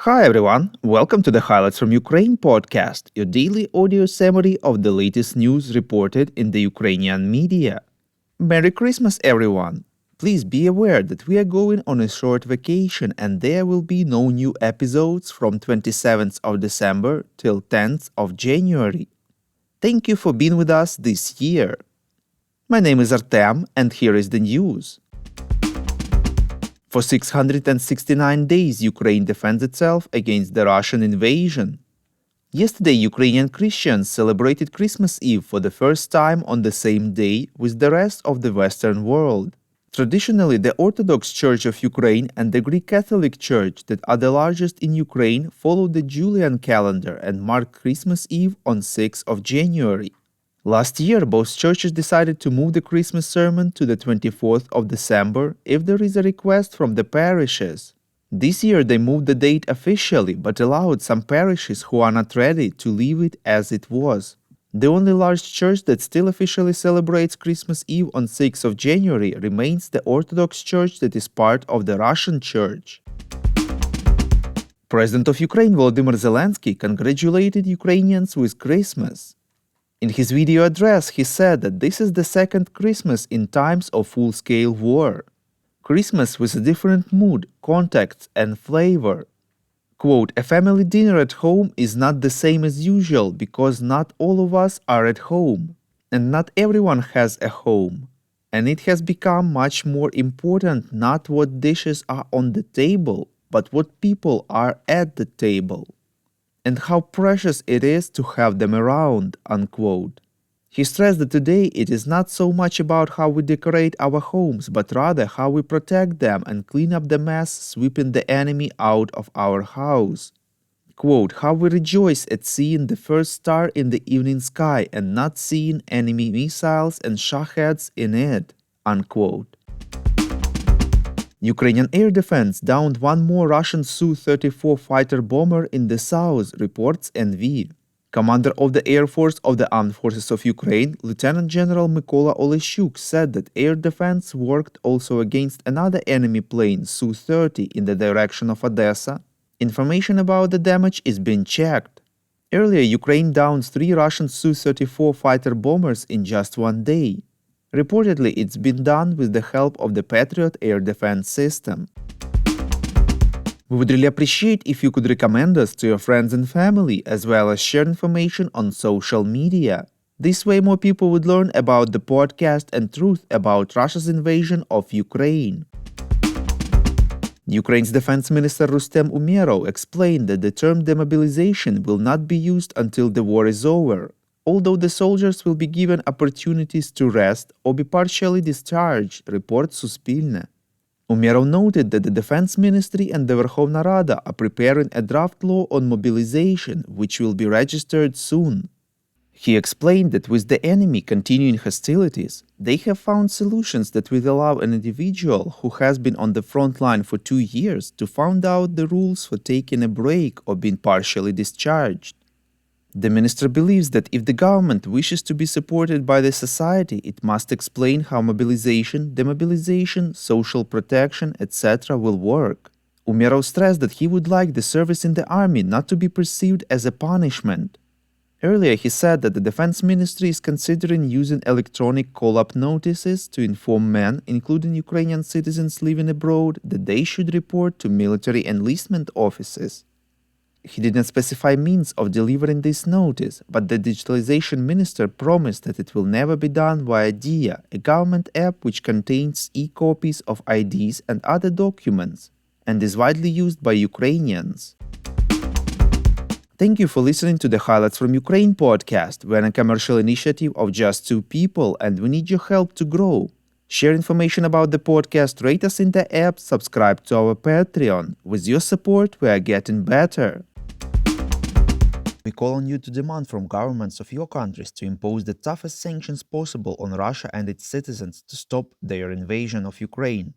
Hi everyone, welcome to the Highlights from Ukraine podcast, your daily audio summary of the latest news reported in the Ukrainian media. Merry Christmas everyone! Please be aware that we are going on a short vacation and there will be no new episodes from 27th of December till 10th of January. Thank you for being with us this year. My name is Artem and here is the news. For 669 days, Ukraine defends itself against the Russian invasion. Yesterday, Ukrainian Christians celebrated Christmas Eve for the first time on the same day with the rest of the Western world. Traditionally, the Orthodox Church of Ukraine and the Greek Catholic Church, that are the largest in Ukraine, follow the Julian calendar and mark Christmas Eve on 6th of January. Last year, both churches decided to move the Christmas sermon to the 24th of December if there is a request from the parishes. This year they moved the date officially but allowed some parishes who are not ready to leave it as it was. The only large church that still officially celebrates Christmas Eve on 6th of January remains the Orthodox Church that is part of the Russian Church. President of Ukraine Volodymyr Zelensky congratulated Ukrainians with Christmas. In his video address, he said that this is the second Christmas in times of full-scale war. Christmas with a different mood, context, and flavor. Quote, "A family dinner at home is not the same as usual because not all of us are at home, and not everyone has a home. And it has become much more important not what dishes are on the table, but what people are at the table. And how precious it is to have them around," unquote. He stressed that today it is not so much about how we decorate our homes, but rather how we protect them and clean up the mess, sweeping the enemy out of our house. Quote, "How we rejoice at seeing the first star in the evening sky and not seeing enemy missiles and shaheds in it," unquote. Ukrainian air defense downed one more Russian Su-34 fighter bomber in the south, reports NV. Commander of the Air Force of the Armed Forces of Ukraine, Lieutenant General Mykola Oleshchuk, said that air defense worked also against another enemy plane, Su-30, in the direction of Odessa. Information about the damage is being checked. Earlier, Ukraine downed 3 Russian Su-34 fighter bombers in just one day. Reportedly, it's been done with the help of the Patriot air defense system. We would really appreciate if you could recommend us to your friends and family, as well as share information on social media. This way more people would learn about the podcast and truth about Russia's invasion of Ukraine. Ukraine's Defense Minister Rustem Umerov explained that the term demobilization will not be used until the war is over, although the soldiers will be given opportunities to rest or be partially discharged, reports Suspilne. Umerov noted that the Defense Ministry and the Verkhovna Rada are preparing a draft law on mobilization, which will be registered soon. He explained that with the enemy continuing hostilities, they have found solutions that will allow an individual who has been on the front line for 2 years to find out the rules for taking a break or being partially discharged. The minister believes that if the government wishes to be supported by the society, it must explain how mobilization, demobilization, social protection, etc. will work. Umerov stressed that he would like the service in the army not to be perceived as a punishment. Earlier, he said that the Defense Ministry is considering using electronic call-up notices to inform men, including Ukrainian citizens living abroad, that they should report to military enlistment offices. He did not specify means of delivering this notice, but the digitalization minister promised that it will never be done via DIA, a government app which contains e-copies of IDs and other documents, and is widely used by Ukrainians. Thank you for listening to the Highlights from Ukraine podcast. We're a commercial initiative of just 2 people, and we need your help to grow. Share information about the podcast, rate us in the app, subscribe to our Patreon. With your support, we are getting better. We call on you to demand from governments of your countries to impose the toughest sanctions possible on Russia and its citizens to stop their invasion of Ukraine.